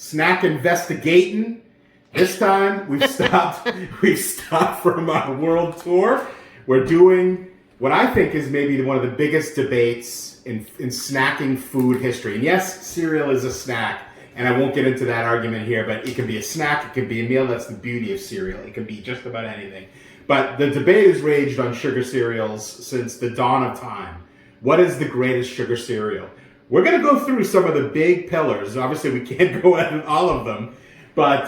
snack investigating. This time we've stopped from our world tour. We're doing what I think is maybe one of the biggest debates in snacking food history. And yes, cereal is a snack, and I won't get into that argument here, but it can be a snack, it can be a meal. That's the beauty of cereal. It can be just about anything. But the debate has raged on sugar cereals since the dawn of time. What is the greatest sugar cereal? We're going to go through some of the big pillars. Obviously, we can't go at all of them, but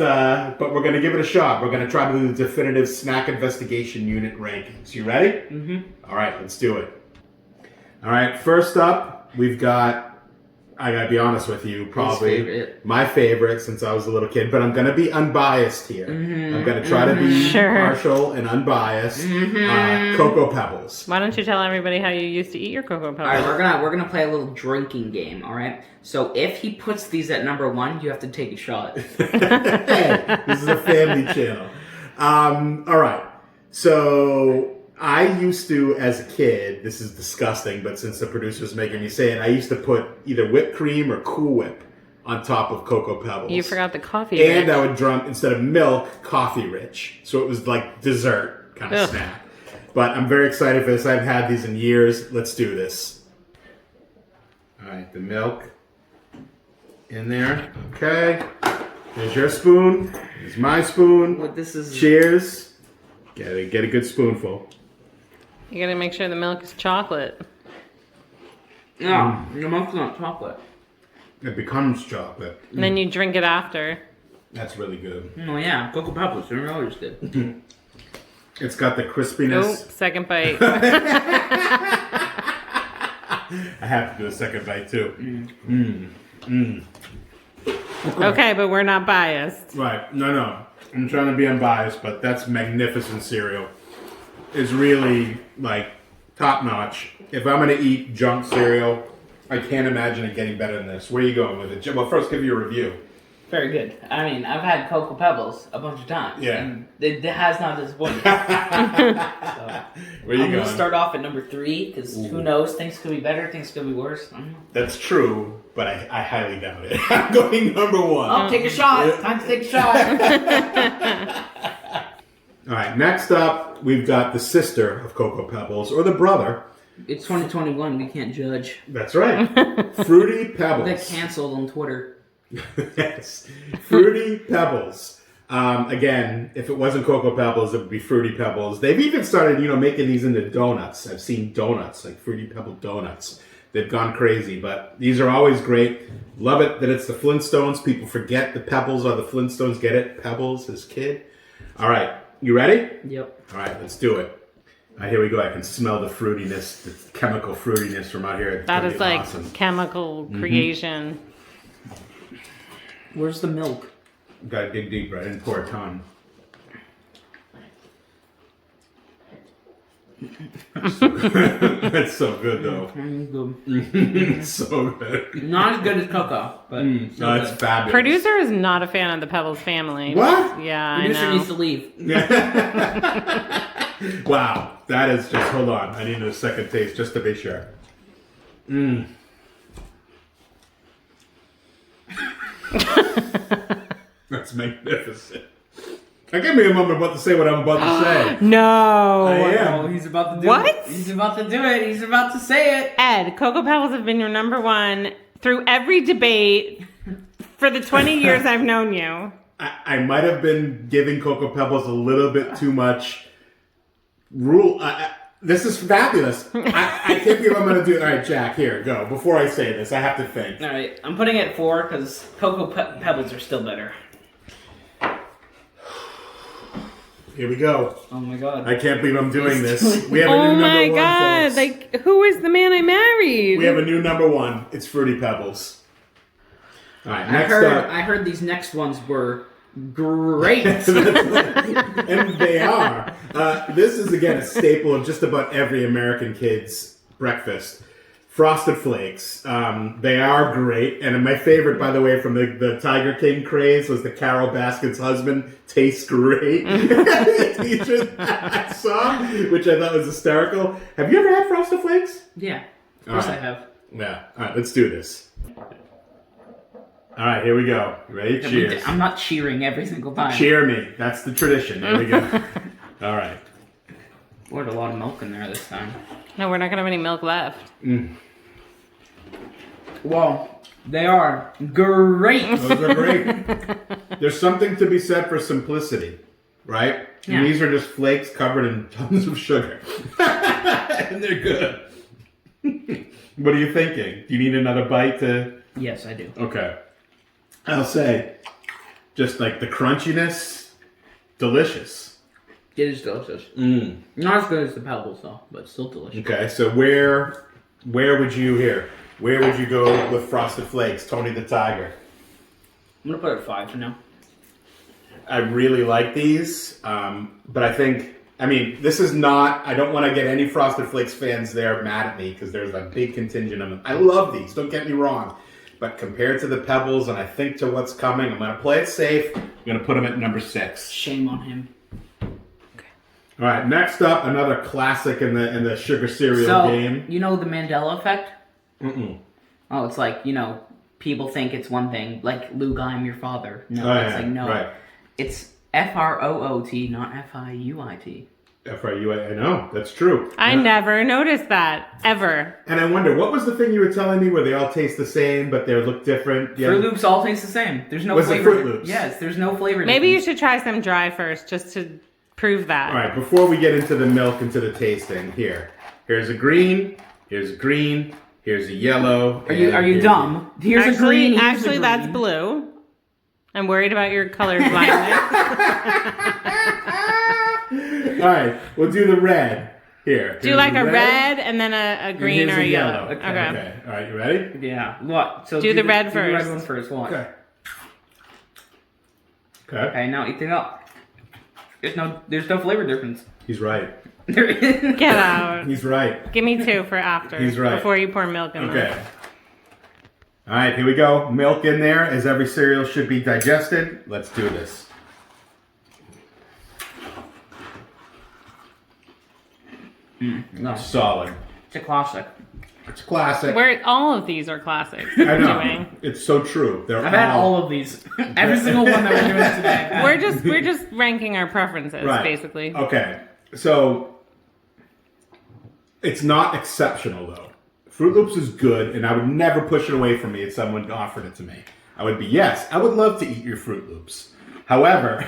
we're going to give it a shot. We're going to try to do the definitive snack investigation unit rankings. You ready? Mm-hmm. All right, let's do it. All right, first up, we've got, I got to be honest with you, probably my favorite since I was a little kid, but I'm going to be unbiased here. Mm-hmm. I'm going to try to be partial and unbiased. Coco Pebbles. Why don't you tell everybody how you used to eat your Coco Puffs? All right, we're gonna play a little drinking game. All right. So if he puts these at number 1, you have to take a shot. Hey, this is a family channel. All right. So I used to, as a kid, this is disgusting, but since the producer's making me say it, I used to put either whipped cream or Cool Whip on top of Coco Pebbles. You forgot the coffee. And I would drum, instead of milk, coffee rich. So it was like dessert kind of snack. But I'm very excited for this. I've had these in years. Let's do this. All right, the milk in there. Okay. There's your spoon. There's my spoon. What this is? Cheers. Get a good spoonful. You gotta make sure the milk is chocolate. No, the milk's not chocolate. It becomes chocolate. And then you drink it after. That's really good. Oh yeah, Coco Puffs, they're always good. It's got the crispiness. Oh, second bite. I have to do a second bite too. Okay, but we're not biased. Right. No. I'm trying to be unbiased, but that's magnificent cereal. It's really, like, top notch. If I'm going to eat junk cereal, I can't imagine it getting better than this. Where are you going with it? Well, first, give you a review. Very good. I mean, I've had Coco Pebbles a bunch of times. Yeah. And it has not disappointed. Where are you I'm going? going to start off at number 3, because who knows? Things could be better, things could be worse. That's true, but I highly doubt it. I'm going number 1. Oh, take a shot. Time to take a shot. All right, next up, we've got the sister of Coco Pebbles, or the brother. It's 2021. We can't judge. That's right. Fruity Pebbles. They got canceled on Twitter. Yes. Fruity Pebbles. Again, if it wasn't Coco Pebbles, it would be Fruity Pebbles. They've even started, making these into donuts. I've seen donuts, like Fruity Pebble donuts. They've gone crazy, but these are always great. Love it that it's the Flintstones. People forget the Pebbles are the Flintstones. Get it? Pebbles, his kid. All right. You ready? Yep. All right, let's do it. All right, here we go. I can smell the fruitiness, the chemical fruitiness from out here. It's That is like awesome. chemical creation. Where's the milk? Gotta dig deeper. I didn't pour a ton. That's so good, though. It's so good. Not as good as Coco, but No, it's fabulous. Producer is not a fan of the Pebbles family. What? Yeah, Producer I know. needs to leave. Wow, that is just. Hold on, I need a second taste just to be sure. That's magnificent. Give me a moment about to say what I'm about to say. No. I am. Oh, he's about to do What? it. He's about to do it. He's about to say it. Ed, Coco Pebbles have been your number 1 through every debate for the 20 years I've known you. I might have been giving Coco Pebbles a little bit too much rule. This is fabulous. I can't believe I'm going to do it. All right, Jack, here, go. Before I say this, I have to think. All right, I'm putting it at 4 because Coco Pebbles are still better. Here we go. Oh my god. I can't believe I'm doing this. We have a Oh new my number 1, god. folks. Like, who is the man I married? We have a new number 1. It's Fruity Pebbles. All right, next up. I heard these next ones were great. And they are. This is, again, a staple of just about every American kid's breakfast. Frosted Flakes. They are great. And my favorite, by the way, from the Tiger King craze was the Carol Baskin's husband. Tastes great. Featured that song, which I thought was hysterical. Have you ever had Frosted Flakes? Yeah, of course All right. I have. Yeah. All right, let's do this. All right, here we go. You ready? Cheers. I'm not cheering every single time. Cheer me. That's the tradition. There we go. All right. Poured a lot of milk in there this time. No, we're not gonna have any milk left. Well, they are great. Those are great. There's something to be said for simplicity, right? Yeah. And these are just flakes covered in tons of sugar. And they're good. What are you thinking? Do you need another bite to... Yes, I do. Okay. I'll say, just like the crunchiness, delicious. It is delicious. Not as good as the Pebbles though, but still delicious. Okay, so where would you go with Frosted Flakes, Tony the Tiger? I'm gonna put it at 5 for now. I really like these, but I think, this is not, I don't want to get any Frosted Flakes fans there mad at me because there's a big contingent of them. I love these, don't get me wrong, but compared to the Pebbles and I think to what's coming, I'm going to play it safe. I'm going to put them at number 6. Shame on him. All right, next up, another classic in the sugar cereal game. You know the Mandela effect? Mm-mm. Oh, it's like, people think it's one thing, like Luke, I'm your father. No, it's like, no. Right. It's F-R-O-O-T, not F-I-U-I-T. F-R-U-I, I know, that's true. I never noticed that, ever. And I wonder, what was the thing you were telling me where they all taste the same, but they look different? Yeah. Fruit Loops all taste the same. There's no Was it flavor. Fruit Loops? Yes, there's no flavor. Maybe you difference. should try some dry first, just to prove that. All right, before we get into the milk, into the tasting, here's a green, here's a green, here's a yellow. Are you dumb? Here's a green. Here's Actually, a green. that's blue. I'm worried about your color blindness. All right, we'll do the red here. Do like a red and then a green here's or a a yellow. yellow. Okay. Okay. All right, you ready? Yeah. What? So Do the red do the red first. one first. Watch. Okay. Okay. Now eat it up. There's no flavor difference. He's right. There is. Get out. He's right. Give me 2 for after. He's right. Before you pour milk in Okay. them. All right, here we go. Milk in there, as every cereal should be digested. Let's do this. No, Solid. it's a classic. It's classic. All of these are classics. I know. Doing. It's so true. They're I've had all of these. Every single one that we're doing today. We're just ranking our preferences, Right. basically. Okay, so it's not exceptional though. Fruit Loops is good, and I would never push it away from me if someone offered it to me. I would be, yes, I would love to eat your Fruit Loops. However,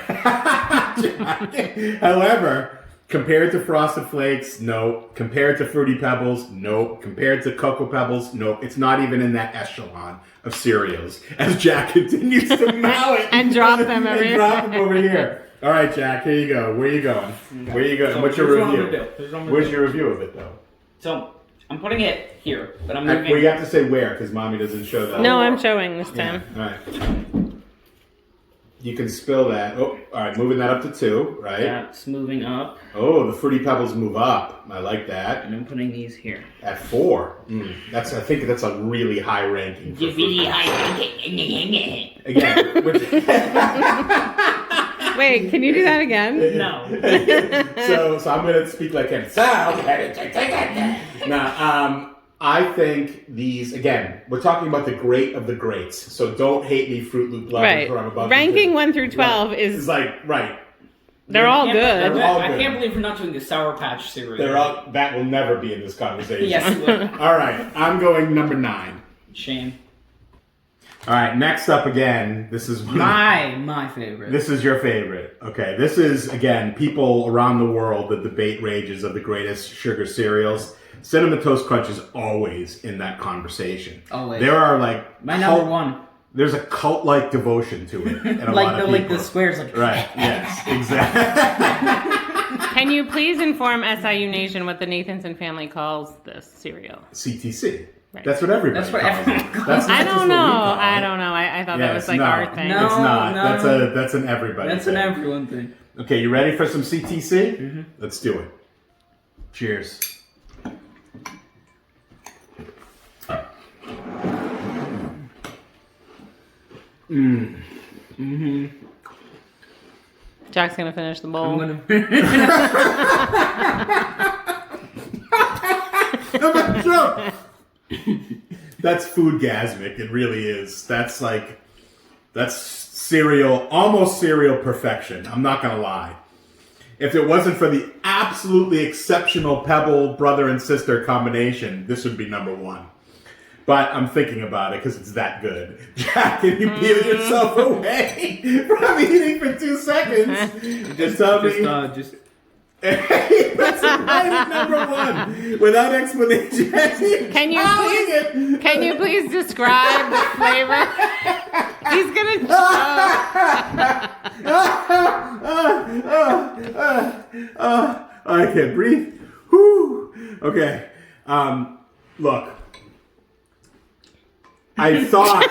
compared to Frosted Flakes, no. Compared to Fruity Pebbles, no. Compared to Coco Pebbles, no. It's not even in that echelon of cereals. As Jack continues to mow it And drop them over here. drop them over here. All right, Jack, here you go. Where are you going? Where are you going? So What's your here's what I'm review? gonna do. Here's what I'm gonna Where's do. your review of it, though? So I'm putting it here, but I'm moving. Well, you have to say where, because Mommy doesn't show that. No, I'm showing this Yeah. time. All right. You can spill that. Oh, all right. Moving that up to 2, right? That's moving up, Oh, the Fruity Pebbles move up. I like that. and I'm putting these here. At 4. I think that's a really high ranking. For Fruity Pebbles. Again, Wait, can you do that again? No. so I'm going to speak like him. Now, I think these, again, we're talking about the great of the greats. So don't hate me, Fruit Loop lovers. Right. Or I'm about Ranking to, 1 through 12 It's is like, right. they're all good. They're all I good. can't believe we're not doing the Sour Patch cereal. That will never be in this conversation. Yes. it will. All right, I'm going number 9. Shame. All right, next up again, this is My favorite. This is your favorite. Okay, this is, again, people around the world, the debate rages of the greatest sugar cereals. Cinnamon Toast Crunch is always in that conversation. Always. There are like My number 1. There's a cult-like devotion to it. In a lot of Like people. the squares. Like Right. Yes. Exactly. Can you please inform SIU Nation what the Nathanson family calls this cereal? CTC. Right. That's what everybody That's what calls everyone it. calls That's I just don't what we know. call I it. don't know. I thought that Yes, was like no. our thing. No. It's not. no. That's an everybody. That's thing. an everyone thing. Okay, you ready for some CTC? Mm-hmm. Let's do it. Cheers. Jack's gonna finish the bowl. I'm gonna. That's foodgasmic. It really is. That's like That's cereal, almost cereal perfection. I'm not going to lie. If it wasn't for the absolutely exceptional Pebble brother and sister combination, this would be number one. But I'm thinking about it because it's that good. Jack, can you peel yourself away from eating for 2 seconds? Just tell me. That's right at number one. Without explanation. Can you please describe the flavor? He's gonna I can't breathe. Whew. Okay. Look. I thought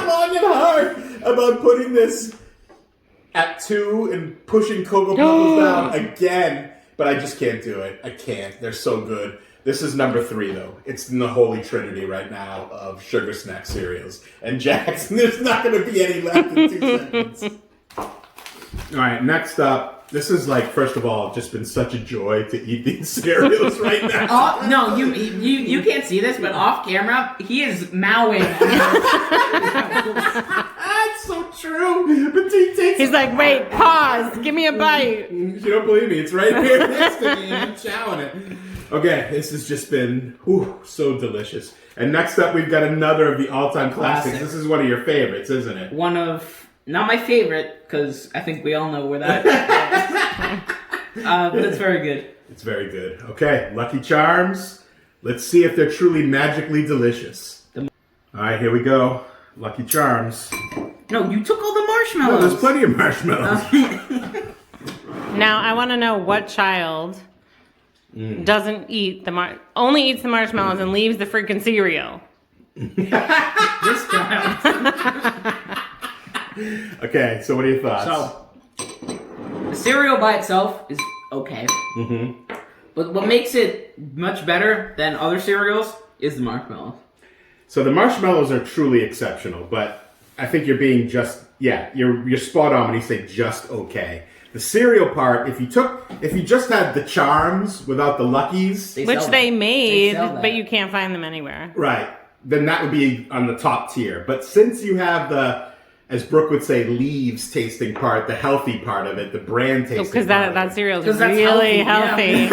long and hard about putting this at 2 and pushing Coco Puffs down again, but I just can't do it. I can't. They're so good. This is number 3, though. It's in the holy trinity right now of sugar snack cereals. And Jackson, there's not going to be any left in 2 seconds. All right, next up. This is like, first of all, just been such a joy to eat these cereals right now. Oh, no, you can't see this, but off camera, he is mowing. That's so true. But he takes He's like, wait, pause, give me a bite. You don't believe me? It's right here next to me, and I'm chowing it. Okay, this has just been so delicious. And next up, we've got another of the all-time classics. This is one of your favorites, isn't it? One of... Not my favorite, because I think we all know where that but it's very good. It's very good. Okay, Lucky Charms. Let's see if they're truly magically delicious. All right, here we go. Lucky Charms. No, you took all the marshmallows. No, there's plenty of marshmallows. Now, I want to know what child doesn't eat only eats the marshmallows and leaves the freaking cereal. This child. Okay, so what are your thoughts? So, the cereal by itself is okay. Mm-hmm. But what makes it much better than other cereals is the marshmallows. So the marshmallows are truly exceptional, but I think you're being you're spot on when you say just okay. The cereal part, if you just had the Charms without the Luckies, which they made, but you can't find them anywhere. Right. Then that would be on the top tier. But since you have the, as Brooke would say, leaves tasting part, the healthy part of it, the bran tasting because that cereal is really healthy.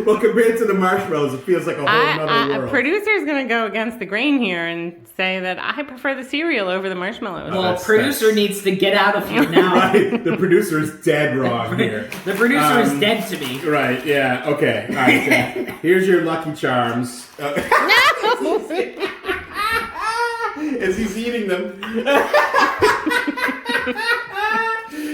Well, compared to the marshmallows, it feels like a whole other world. A producer's going to go against the grain here and say that I prefer the cereal over the marshmallows. Well, producer needs to get out of here now. Right, the producer is dead wrong here. The producer is dead to me. Right, yeah, okay. All right, Jack. Here's your Lucky Charms. No! As he's eating them.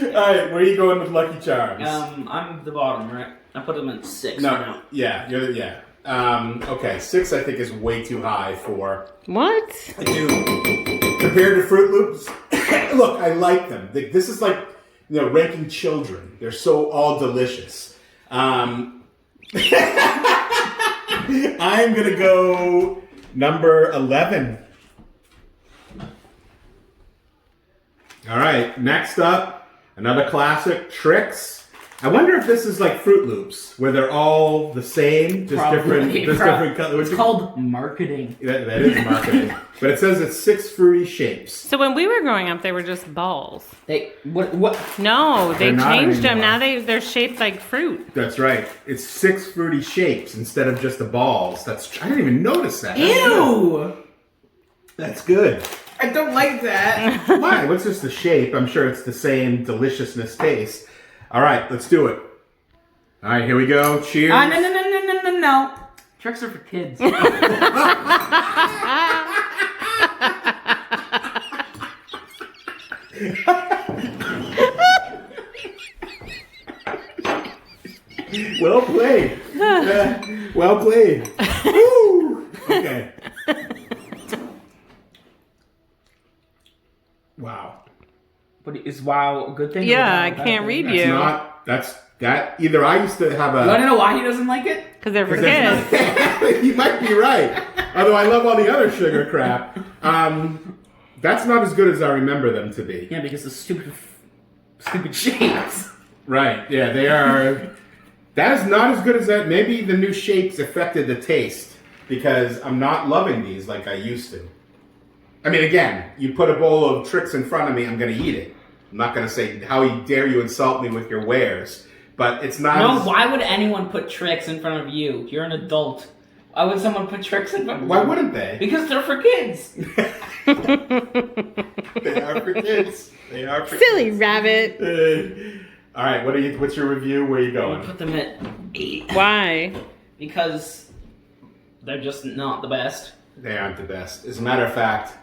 Alright, where are you going with Lucky Charms? I'm the bottom, right? I put them at 6 No, right now. yeah, okay, 6 I think is way too high for... What? Compared to Fruit Loops, look, I like them. This is like, ranking children. They're so all delicious. I'm gonna go number 11. All right, next up, another classic, Trix. I wonder if this is like Fruit Loops, where they're all the same, just different colors. It's called marketing. That is marketing. But it says it's 6 fruity shapes. So when we were growing up, they were just balls. What? No, they changed them. Anymore. Now they're shaped like fruit. That's right. It's 6 fruity shapes instead of just the balls. I didn't even notice that. Ew! That's good. I don't like that. Why? What's just the shape? I'm sure it's the same deliciousness taste. All right, let's do it. All right, here we go. Cheers. No. Tricks are for kids. Well played. Well played. Woo! Okay. Wow. But is wow a good thing? Yeah, I can't read you. Either I used to have a... You want to know why he doesn't like it? Because they're for kids. You might be right. Although I love all the other sugar crap. That's not as good as I remember them to be. Yeah, because the stupid shapes. Right, yeah, they are... That is not as good as that. Maybe the new shapes affected the taste. because I'm not loving these like I used to. I mean, again, you put a bowl of Trix in front of me, I'm going to eat it. I'm not going to say, how dare you insult me with your wares. But it's not... No, why would anyone put Trix in front of you? You're an adult. Why would someone put Trix in front of you? Why wouldn't they? Because they're for kids. They are for kids. They are for Silly kids. rabbit. All right, what's your review? Where are you I going? would put them at 8. Why? Because they're just not the best. They aren't the best. As a matter of fact,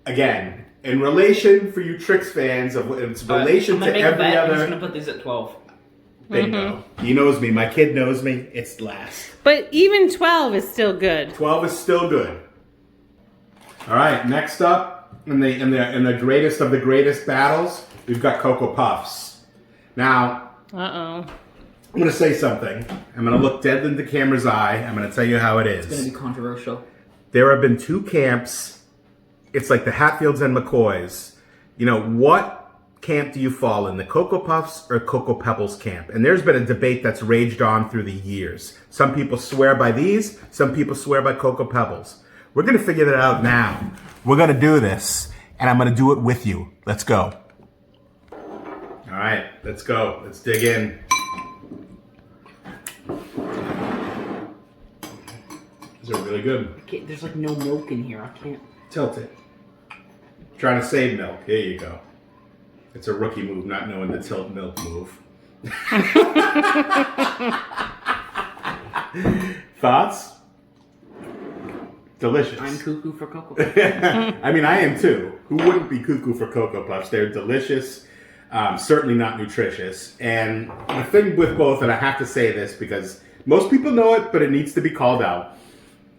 again, in relation for you Trix fans, of its relation to every I'm other... just going to put these at 12. Bingo. He knows me. My kid knows me. It's last. But even 12 is still good. 12 is still good. All right, next up in the greatest of the greatest battles, we've got Coco Puffs. Now, Uh-oh. I'm going to say something. I'm going to look dead in the camera's eye. I'm going to tell you how it is. It's going to be controversial. There have been 2 camps. It's like the Hatfields and McCoys. You know, what camp do you fall in, the Coco Puffs or Coco Pebbles camp? And there's been a debate that's raged on through the years. Some people swear by these, some people swear by Coco Pebbles. We're going to figure that out now. We're going to do this, and I'm going to do it with you. Let's go. All right, let's go. Let's dig in. These are really good. Okay, there's like no milk in here. I can't. Tilt it. Trying to save milk. Here you go. It's a rookie move, not knowing the tilt milk move. Thoughts? Delicious. I'm cuckoo for Cocoa Puffs. I mean, I am too. Who wouldn't be cuckoo for Cocoa Puffs? They're delicious, certainly not nutritious. And the thing with both, and I have to say this because most people know it, but it needs to be called out.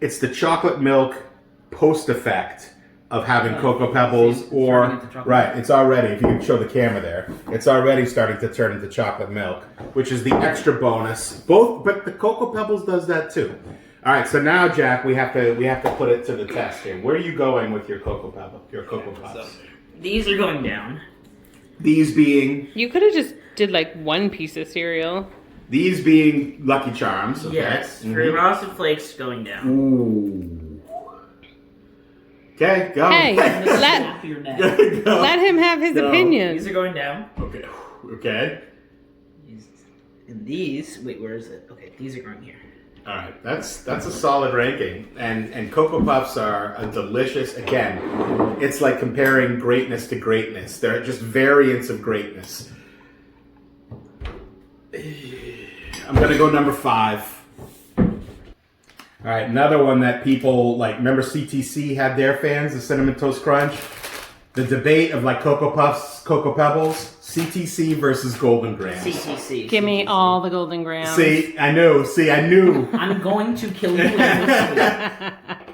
It's the chocolate milk post effect of having Cocoa Pebbles, it's already, if you can show the camera there, it's already starting to turn into chocolate milk, which is the extra bonus. But the Cocoa Pebbles does that too. All right, so now, Jack, we have to put it to the test here. Where are you going with your Cocoa Puffs? So, these are going down. These being You could have just did like one piece of cereal. Lucky Charms. Okay? Yes, Frosted Flakes going down. Ooh. Okay, go. Hey, Snap your neck. Go. let him have his opinion. These are going down. Okay. Okay. And these, wait, where is it? Okay, these are going here. All right, that's a solid ranking, and Cocoa Puffs are a delicious. Again, it's like comparing greatness to greatness. They're just variants of greatness. I'm gonna go number 5. All right, another one that people like. Remember, CTC had their fans, the Cinnamon Toast Crunch. The debate of like Cocoa Puffs, Cocoa Pebbles, CTC versus Golden Grams. CTC. Give me all the golden grams. See, I knew. I'm going to kill you with this.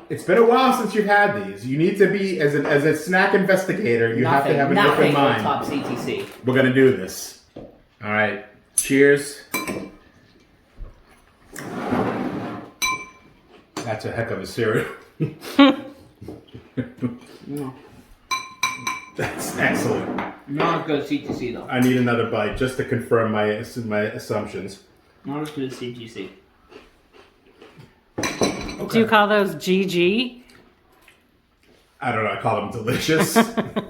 It's been a while since you've had these. You need to be, as a snack investigator, you have to have an open mind. Top CTC. We're going to do this. All right. Cheers. That's a heck of a cereal. No. That's excellent. Not as good as CTC, though. I need another bite just to confirm my assumptions. Not as good as CTC. Okay. Do you call those GG? I don't know. I call them delicious,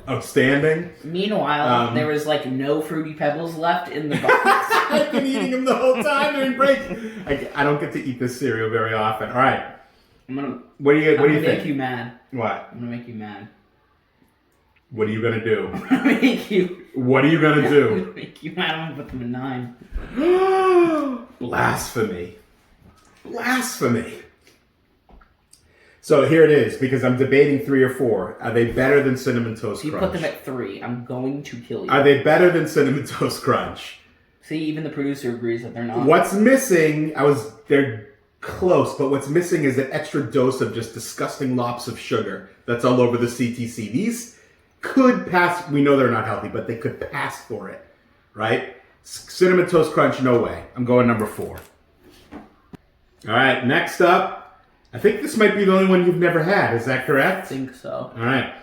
outstanding. Meanwhile, there was like no Fruity Pebbles left in the box. I've been eating them the whole time during break. I don't get to eat this cereal very often. All right. What do you think? Make you mad. What? I'm gonna make you mad. What are you gonna do? I'm gonna make you. What are you gonna I'm do? gonna make you mad. I'm gonna put them in 9. Blasphemy. Blasphemy. So here it is, because I'm debating 3 or 4. Are they better than Cinnamon Toast You Crunch? put them at 3. I'm going to kill you. Are they better than Cinnamon Toast Crunch? See, even the producer agrees that they're not. What's missing, they're close, but what's missing is an extra dose of just disgusting lops of sugar that's all over the CTC. These could pass, we know they're not healthy, but they could pass for it, right? Cinnamon Toast Crunch, no way. I'm going number 4. All right, next up, I think this might be the only one you've never had. Is that correct? I think so. All right.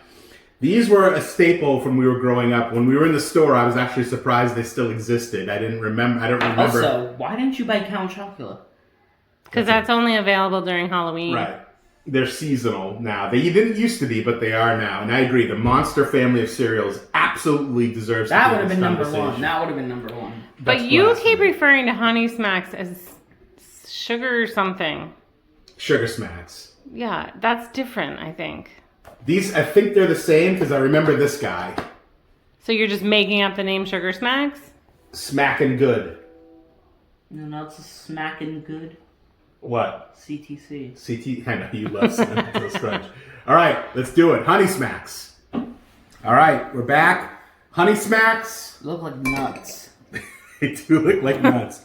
These were a staple from when we were growing up. When we were in the store, I was actually surprised they still existed. I don't remember. Also, why didn't you buy Count Chocula? Because that's only available during Halloween. Right. They're seasonal now. They didn't used to be, but they are now. And I agree. The Monster family of cereals absolutely deserves That to would be have in been this number one. conversation. That would have been number one. But That's you blasphemy. keep referring to Honey Smacks as sugar or something. Sugar Smacks. Yeah, that's different, I think. These, I think they're the same because I remember this guy. So you're just making up the name Sugar Smacks? Smacking good. No, it's a smacking good. What? CTC. I know you love Cinnamon Toast Crunch. All right, let's do it. Honey Smacks. All right, we're back. Honey Smacks. Look like nuts. They do look like nuts.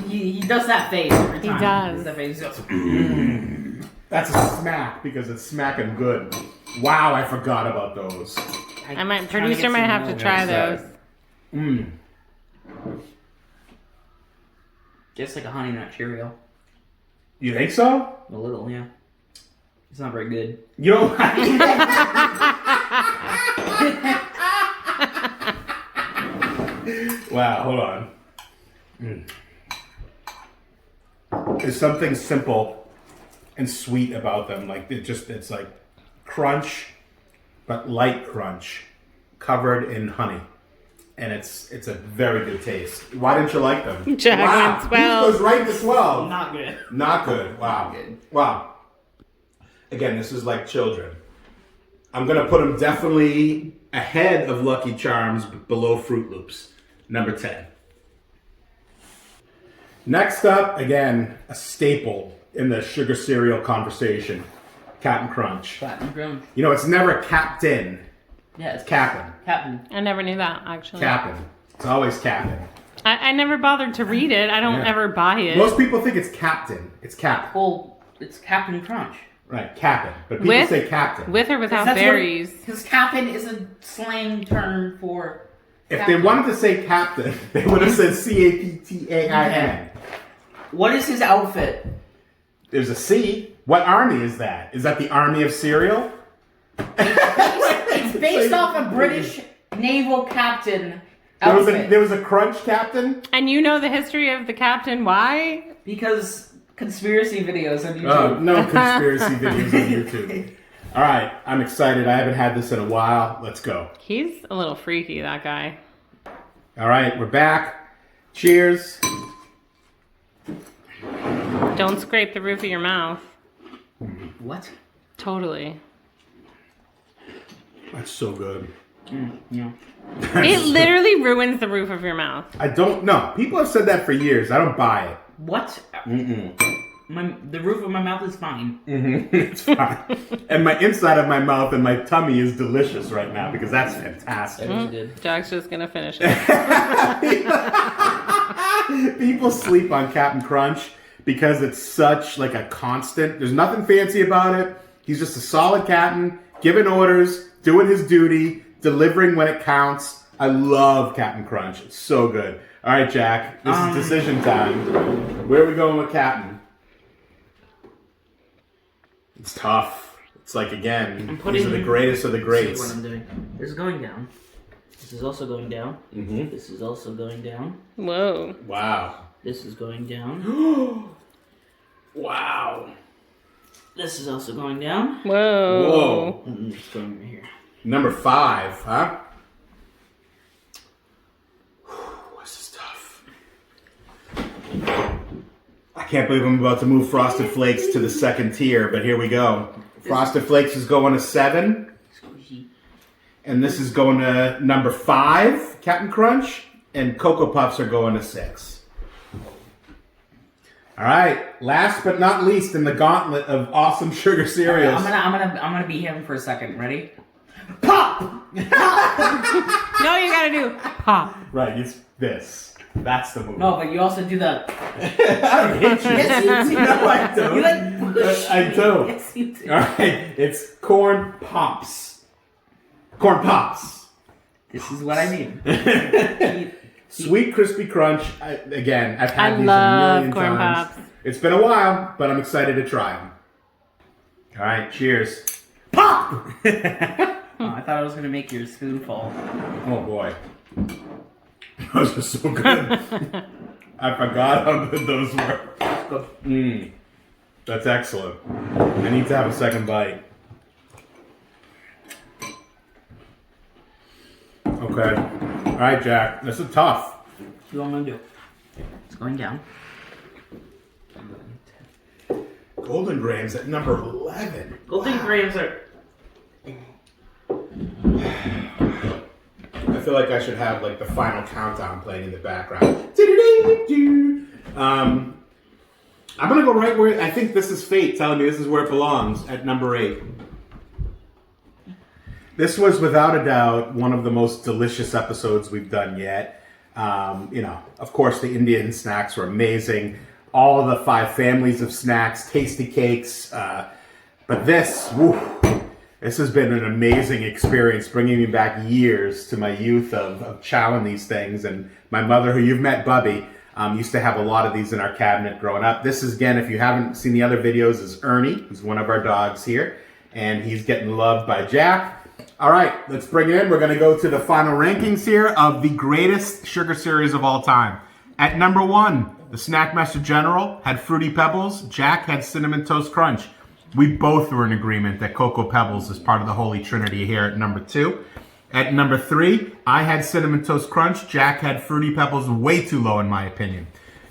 He does that face every He time. does. That face. He goes, That's a smack because it's smacking good. Wow, I forgot about those. Producer might have to try those. Just like a honey nut Cheerio. You think so? A little, yeah. It's not very good. You don't like it? Wow, hold on. There's something simple and sweet about them. Like it's like crunch, but light crunch, covered in honey. And it's a very good taste. Why didn't you like them? Jack went 12. He goes right to 12. Not good. Not good. Wow. Not good. Wow. Again, this is like children. I'm going to put them definitely ahead of Lucky Charms, but below Fruit Loops. Number 10. Next up, again, a staple in the sugar cereal conversation. Cap'n Crunch. Platinum grown. You know, it's never Captain. Yeah, it's Cap'n. Captain. I never knew that, actually. Cap'n. It's always Cap'n. I never bothered to read it. I don't Yeah. ever buy it. Most people think it's Captain. It's Cap'n. Well, it's Captain Crunch. Right, Cap'n. But people With- say Captain. With or without That's berries. Because Captain is a slang term for. If Captain. they wanted to say Captain, they would have said Captain. What is his outfit? There's a C. What army is that? Is that the army of cereal? It's based off a British naval captain outfit. There was a Crunch Captain? And you know the history of the captain. Why? Because conspiracy videos on YouTube. Oh, no conspiracy videos on YouTube. All right, I'm excited. I haven't had this in a while. Let's go. He's a little freaky, that guy. All right, we're back. Cheers. Don't scrape the roof of your mouth. What? Totally. That's so good. Yeah. It literally ruins the roof of your mouth. I don't know. People have said that for years. I don't buy it. What? Mm-mm. The roof of my mouth is fine. It's fine. And my inside of my mouth and my tummy is delicious right now because that's fantastic. That is good. Jack's just gonna finish it. People sleep on Cap'n Crunch because it's such like a constant. There's nothing fancy about it. He's just a solid captain, giving orders, doing his duty, delivering when it counts. I love Cap'n Crunch. It's so good. All right, Jack, this is decision time. Where are we going with Captain? It's tough. It's like, again, these are the greatest of the This is greats. what I'm doing. This is going down. This is also going down. Mm-hmm. This is also going down. Whoa. Wow. This is going down. Wow. This is also going down. Whoa. Whoa. And it's going right here. Number 5, huh? This is tough. I can't believe I'm about to move Frosted Flakes to the second tier, but here we go. Frosted Flakes is going to 7, Squishy. and this is going to number 5, Cap'n Crunch, and Coco Puffs are going to 6. All right, last but not least in the gauntlet of awesome sugar cereals. I'm gonna be him for a second. Ready? Pop! No, you gotta do pop. Right, it's this. That's the move. No, but you also do the. I don't hit you. Yes, you do. No, I don't. You like push. I don't. Yes, you do. All right, it's Corn Pops. Corn Pops. This is what I mean. Sweet Crispy Crunch. Again, I've had I these love a million Corn times. Pops. It's been a while, but I'm excited to try them. All right, cheers. Pop! Oh, I thought I was gonna make your spoon fall. Oh boy, those are so good. I forgot how good those were. That's excellent. I need to have a second bite. Okay. All right, Jack. This is tough. What do you want me to do? It's going down. Golden Grams at number 11. Golden Grams are... I feel like I should have like the final countdown playing in the background. I'm gonna go right where I think this is fate telling me this is where it belongs at number 8. This was without a doubt one of the most delicious episodes we've done yet. Of course, the Indian snacks were amazing. All of the 5 families of snacks, tasty cakes. But this has been an amazing experience, bringing me back years to my youth of chowing these things. And my mother, who you've met, Bubby, used to have a lot of these in our cabinet growing up. This is, again, if you haven't seen the other videos, is Ernie, who's one of our dogs here. And he's getting loved by Jack. All right, let's bring it in. We're going to go to the final rankings here of the greatest sugar cereals of all time. At number 1, the Snack Master General had Fruity Pebbles. Jack had Cinnamon Toast Crunch. We both were in agreement that Coco Pebbles is part of the Holy Trinity here at number 2. At number 3, I had Cinnamon Toast Crunch. Jack had Fruity Pebbles, way too low in my opinion.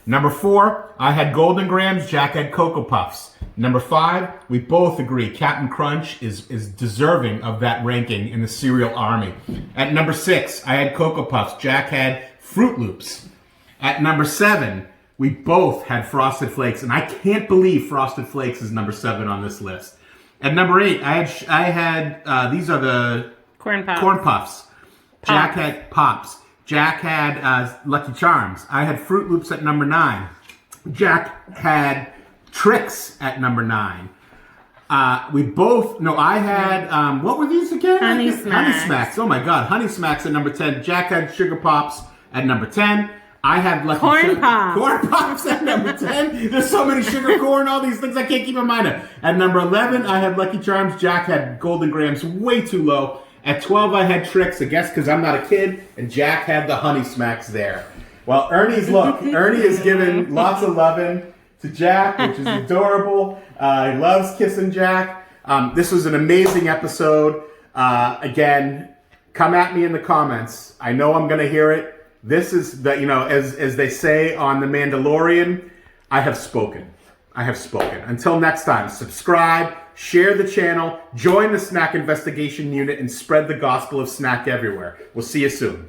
Number 4, I had Golden Grams. Jack had Coco Puffs. Number 5, we both agree Captain Crunch is deserving of that ranking in the cereal army. At number 6, I had Coco Puffs. Jack had Fruit Loops. At number 7, we both had Frosted Flakes, and I can't believe Frosted Flakes is number 7 on this list. At number 8, I had these are the Corn Puffs. Jack had Pops. Jack had Lucky Charms. I had Fruit Loops at number 9. Jack had Tricks at number 9. I had, what were these again? Honey Smacks. Honey Smacks. Oh my God. Honey Smacks at number 10. Jack had Sugar Pops at number 10. I had Lucky Corn Pops. Corn Pops at number 10. There's so many sugar corn, all these things I can't keep in mind of. At number 11, I had Lucky Charms. Jack had Golden Grams, way too low. At 12, I had Tricks, I guess because I'm not a kid. And Jack had the Honey Smacks there. Well, Ernie is giving lots of loving to Jack, which is adorable. He loves kissing Jack. This was an amazing episode. Again, come at me in the comments. I know I'm going to hear it. This is the, as they say on The Mandalorian, I have spoken. I have spoken. Until next time, subscribe, share the channel, join the Snack Investigation Unit, and spread the gospel of snack everywhere. We'll see you soon.